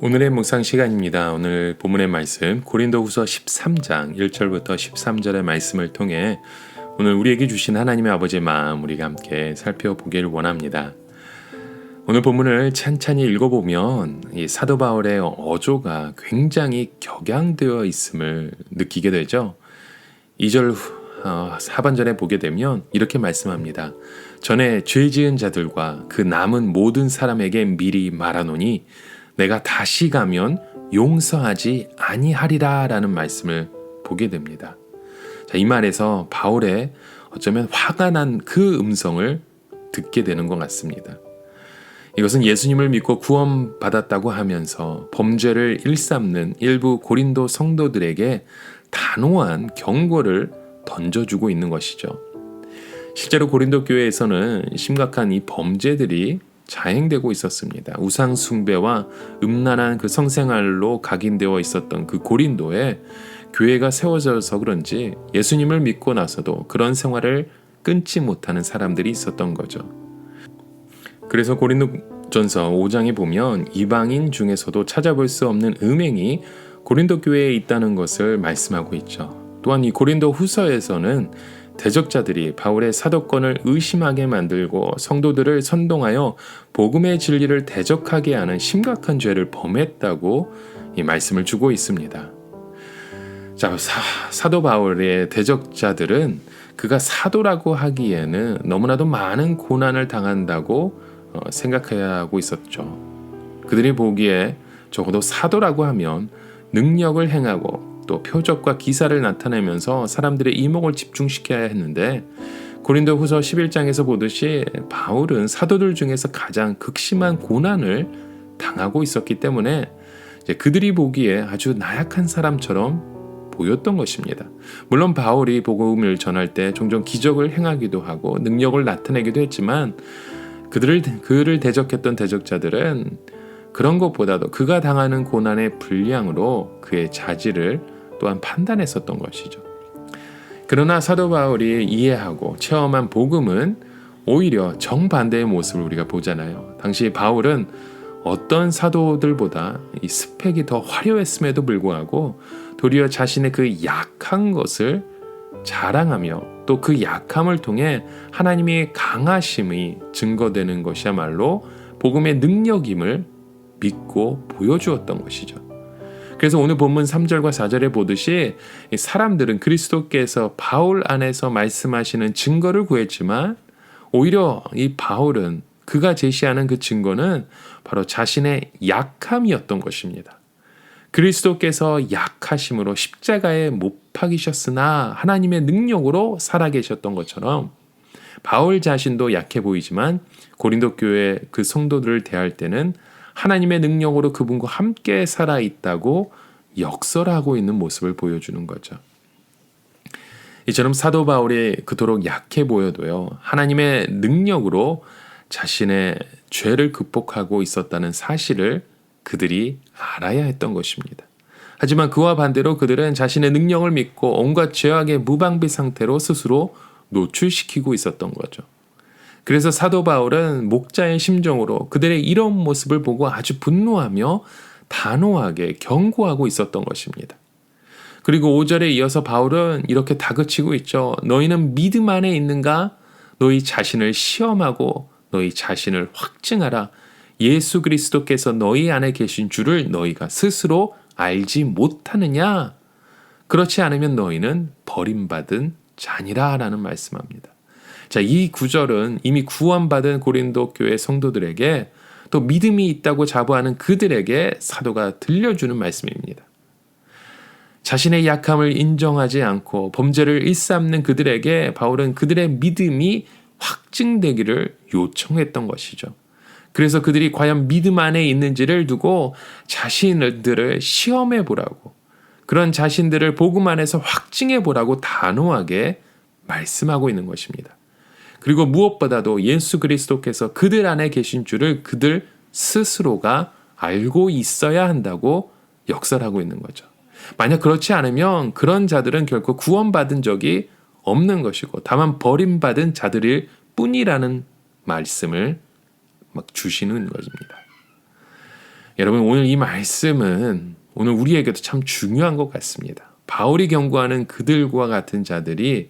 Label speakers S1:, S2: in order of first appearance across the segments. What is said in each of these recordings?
S1: 오늘의 묵상 시간입니다. 오늘 본문의 말씀 고린도후서 13장 1절부터 13절의 말씀을 통해 오늘 우리에게 주신 하나님의 아버지의 마음 우리가 함께 살펴보기를 원합니다. 오늘 본문을 찬찬히 읽어보면 이 사도 바울의 어조가 굉장히 격양되어 있음을 느끼게 되죠. 2절 하반절에 보게 되면 이렇게 말씀합니다. 전에 죄 지은 자들과 그 남은 모든 사람에게 미리 말하노니 내가 다시 가면 용서하지 아니하리라 라는 말씀을 보게 됩니다. 자, 이 말에서 바울의 어쩌면 화가 난 그 음성을 듣게 되는 것 같습니다. 이것은 예수님을 믿고 구원받았다고 하면서 범죄를 일삼는 일부 고린도 성도들에게 단호한 경고를 던져주고 있는 것이죠. 실제로 고린도 교회에서는 심각한 이 범죄들이 자행되고 있었습니다. 우상 숭배와 음란한 그 성생활로 각인되어 있었던 그 고린도에 교회가 세워져서 그런지 예수님을 믿고 나서도 그런 생활을 끊지 못하는 사람들이 있었던 거죠. 그래서 고린도전서 5장에 보면 이방인 중에서도 찾아볼 수 없는 음행이 고린도 교회에 있다는 것을 말씀하고 있죠. 또한 이 고린도 후서에서는 대적자들이 바울의 사도권을 의심하게 만들고 성도들을 선동하여 복음의 진리를 대적하게 하는 심각한 죄를 범했다고 이 말씀을 주고 있습니다. 자, 사도 바울의 대적자들은 그가 사도라고 하기에는 너무나도 많은 고난을 당한다고 생각해야 하고 있었죠. 그들이 보기에 적어도 사도라고 하면 능력을 행하고 또 표적과 기사를 나타내면서 사람들의 이목을 집중시켜야 했는데 고린도 후서 11장에서 보듯이 바울은 사도들 중에서 가장 극심한 고난을 당하고 있었기 때문에 이제 그들이 보기에 아주 나약한 사람처럼 보였던 것입니다. 물론 바울이 복음을 전할 때 종종 기적을 행하기도 하고 능력을 나타내기도 했지만 그를 대적했던 대적자들은 그런 것보다도 그가 당하는 고난의 분량으로 그의 자질을 또한 판단했었던 것이죠. 그러나 사도 바울이 이해하고 체험한 복음은 오히려 정반대의 모습을 우리가 보잖아요. 당시 바울은 어떤 사도들보다 이 스펙이 더 화려했음에도 불구하고 도리어 자신의 그 약한 것을 자랑하며 또 그 약함을 통해 하나님의 강하심이 증거되는 것이야말로 복음의 능력임을 믿고 보여주었던 것이죠. 그래서 오늘 본문 3절과 4절에 보듯이 사람들은 그리스도께서 바울 안에서 말씀하시는 증거를 구했지만 오히려 이 바울은 그가 제시하는 그 증거는 바로 자신의 약함이었던 것입니다. 그리스도께서 약하심으로 십자가에 못 박이셨으나 하나님의 능력으로 살아계셨던 것처럼 바울 자신도 약해 보이지만 고린도 교회 그 성도들을 대할 때는 하나님의 능력으로 그분과 함께 살아있다고 역설하고 있는 모습을 보여주는 거죠. 이처럼 사도 바울이 그토록 약해 보여도요, 하나님의 능력으로 자신의 죄를 극복하고 있었다는 사실을 그들이 알아야 했던 것입니다. 하지만 그와 반대로 그들은 자신의 능력을 믿고 온갖 죄악의 무방비 상태로 스스로 노출시키고 있었던 거죠. 그래서 사도 바울은 목자의 심정으로 그들의 이런 모습을 보고 아주 분노하며 단호하게 경고하고 있었던 것입니다. 그리고 5절에 이어서 바울은 이렇게 다그치고 있죠. 너희는 믿음 안에 있는가? 너희 자신을 시험하고 너희 자신을 확증하라. 예수 그리스도께서 너희 안에 계신 줄을 너희가 스스로 알지 못하느냐? 그렇지 않으면 너희는 버림받은 자니라 라는 말씀합니다. 자, 이 구절은 이미 구원받은 고린도 교회 성도들에게 또 믿음이 있다고 자부하는 그들에게 사도가 들려주는 말씀입니다. 자신의 약함을 인정하지 않고 범죄를 일삼는 그들에게 바울은 그들의 믿음이 확증되기를 요청했던 것이죠. 그래서 그들이 과연 믿음 안에 있는지를 두고 자신들을 시험해 보라고, 그런 자신들을 복음 안에서 확증해 보라고 단호하게 말씀하고 있는 것입니다. 그리고 무엇보다도 예수 그리스도께서 그들 안에 계신 줄을 그들 스스로가 알고 있어야 한다고 역설하고 있는 거죠. 만약 그렇지 않으면 그런 자들은 결코 구원받은 적이 없는 것이고 다만 버림받은 자들일 뿐이라는 말씀을 막 주시는 것입니다. 여러분, 오늘 이 말씀은 오늘 우리에게도 참 중요한 것 같습니다. 바울이 경고하는 그들과 같은 자들이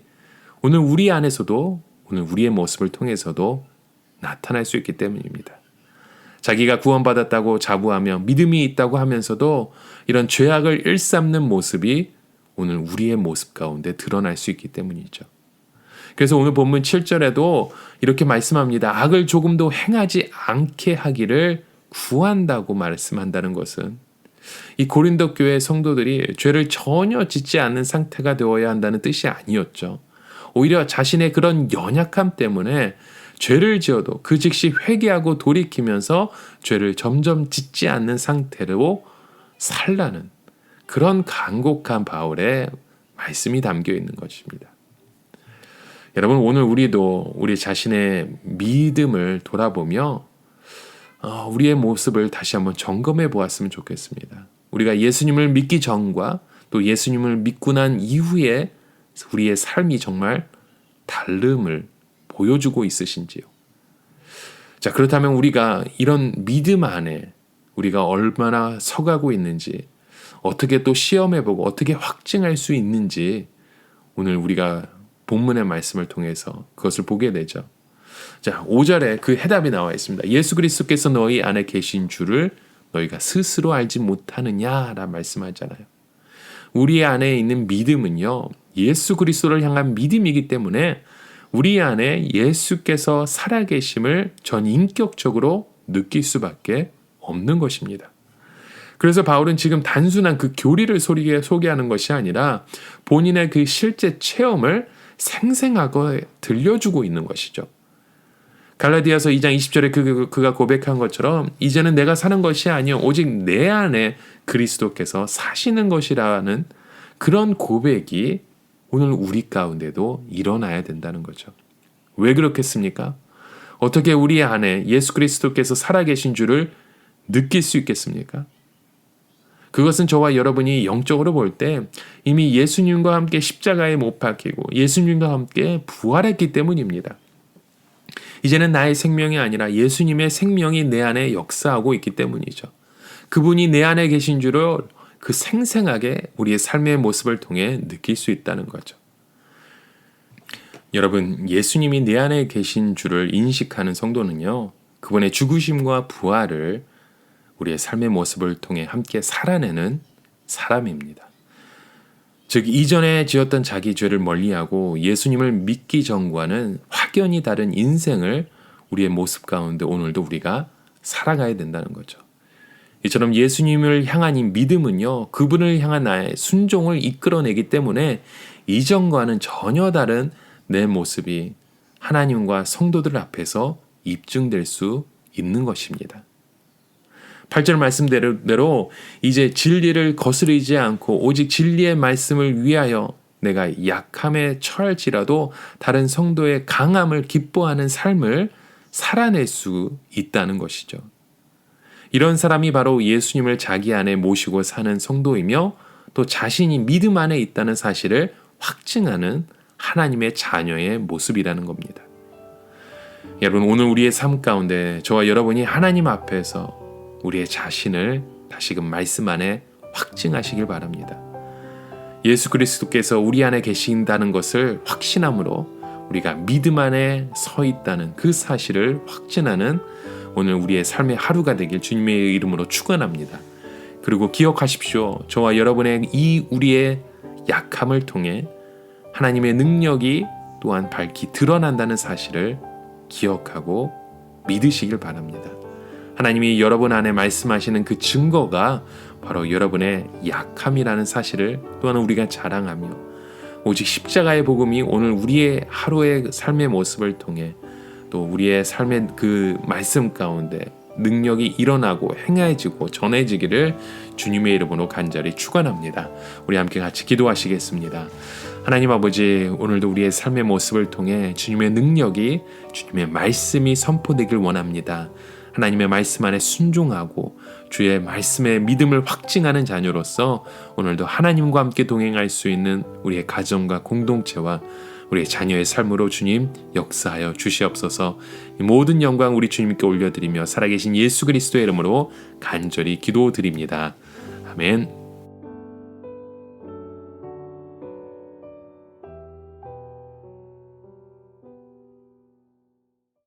S1: 오늘 우리 안에서도, 오늘 우리의 모습을 통해서도 나타날 수 있기 때문입니다. 자기가 구원받았다고 자부하며 믿음이 있다고 하면서도 이런 죄악을 일삼는 모습이 오늘 우리의 모습 가운데 드러날 수 있기 때문이죠. 그래서 오늘 본문 7절에도 이렇게 말씀합니다. 악을 조금도 행하지 않게 하기를 구한다고 말씀한다는 것은 이 고린도 교회 성도들이 죄를 전혀 짓지 않는 상태가 되어야 한다는 뜻이 아니었죠. 오히려 자신의 그런 연약함 때문에 죄를 지어도 그 즉시 회개하고 돌이키면서 죄를 점점 짓지 않는 상태로 살라는 그런 간곡한 바울의 말씀이 담겨 있는 것입니다. 여러분, 오늘 우리도 우리 자신의 믿음을 돌아보며 우리의 모습을 다시 한번 점검해 보았으면 좋겠습니다. 우리가 예수님을 믿기 전과 또 예수님을 믿고 난 이후에 우리의 삶이 정말 다름을 보여주고 있으신지요? 자, 그렇다면 우리가 이런 믿음 안에 우리가 얼마나 서가고 있는지, 어떻게 또 시험해보고 어떻게 확증할 수 있는지 오늘 우리가 본문의 말씀을 통해서 그것을 보게 되죠. 자, 5절에 그 해답이 나와 있습니다. 예수 그리스도께서 너희 안에 계신 줄을 너희가 스스로 알지 못하느냐라 말씀하잖아요. 우리 안에 있는 믿음은요, 예수 그리스도를 향한 믿음이기 때문에 우리 안에 예수께서 살아계심을 전 인격적으로 느낄 수밖에 없는 것입니다. 그래서 바울은 지금 단순한 그 교리를 소개하는 것이 아니라 본인의 그 실제 체험을 생생하게 들려주고 있는 것이죠. 갈라디아서 2장 20절에 그가 고백한 것처럼 이제는 내가 사는 것이 아니요 오직 내 안에 그리스도께서 사시는 것이라는 그런 고백이 오늘 우리 가운데도 일어나야 된다는 거죠. 왜 그렇겠습니까? 어떻게 우리 안에 예수 그리스도께서 살아계신 줄을 느낄 수 있겠습니까? 그것은 저와 여러분이 영적으로 볼 때 이미 예수님과 함께 십자가에 못 박히고 예수님과 함께 부활했기 때문입니다. 이제는 나의 생명이 아니라 예수님의 생명이 내 안에 역사하고 있기 때문이죠. 그분이 내 안에 계신 줄을 그 생생하게 우리의 삶의 모습을 통해 느낄 수 있다는 거죠. 여러분, 예수님이 내 안에 계신 줄을 인식하는 성도는요, 그분의 죽으심과 부활을 우리의 삶의 모습을 통해 함께 살아내는 사람입니다. 즉, 이전에 지었던 자기 죄를 멀리하고 예수님을 믿기 전과는 확연히 다른 인생을 우리의 모습 가운데 오늘도 우리가 살아가야 된다는 거죠. 이처럼 예수님을 향한 이 믿음은요, 그분을 향한 나의 순종을 이끌어내기 때문에 이전과는 전혀 다른 내 모습이 하나님과 성도들 앞에서 입증될 수 있는 것입니다. 8절 말씀대로 이제 진리를 거스르지 않고 오직 진리의 말씀을 위하여 내가 약함에 처할지라도 다른 성도의 강함을 기뻐하는 삶을 살아낼 수 있다는 것이죠. 이런 사람이 바로 예수님을 자기 안에 모시고 사는 성도이며 또 자신이 믿음 안에 있다는 사실을 확증하는 하나님의 자녀의 모습이라는 겁니다. 여러분, 오늘 우리의 삶 가운데 저와 여러분이 하나님 앞에서 우리의 자신을 다시금 말씀 안에 확증하시길 바랍니다. 예수 그리스도께서 우리 안에 계신다는 것을 확신함으로 우리가 믿음 안에 서 있다는 그 사실을 확증하는 오늘 우리의 삶의 하루가 되길 주님의 이름으로 축원합니다. 그리고 기억하십시오. 저와 여러분의 이 우리의 약함을 통해 하나님의 능력이 또한 밝히 드러난다는 사실을 기억하고 믿으시길 바랍니다. 하나님이 여러분 안에 말씀하시는 그 증거가 바로 여러분의 약함이라는 사실을 또한 우리가 자랑하며 오직 십자가의 복음이 오늘 우리의 하루의 삶의 모습을 통해 또 우리의 삶의 그 말씀 가운데 능력이 일어나고 행해지고 전해지기를 주님의 이름으로 간절히 축원합니다. 우리 함께 같이 기도하시겠습니다. 하나님 아버지, 오늘도 우리의 삶의 모습을 통해 주님의 능력이, 주님의 말씀이 선포되길 원합니다. 하나님의 말씀 안에 순종하고 주의 말씀에 믿음을 확증하는 자녀로서 오늘도 하나님과 함께 동행할 수 있는 우리의 가정과 공동체와 우리의 자녀의 삶으로 주님 역사하여 주시옵소서. 이 모든 영광 우리 주님께 올려드리며 살아계신 예수 그리스도의 이름으로 간절히 기도드립니다. 아멘.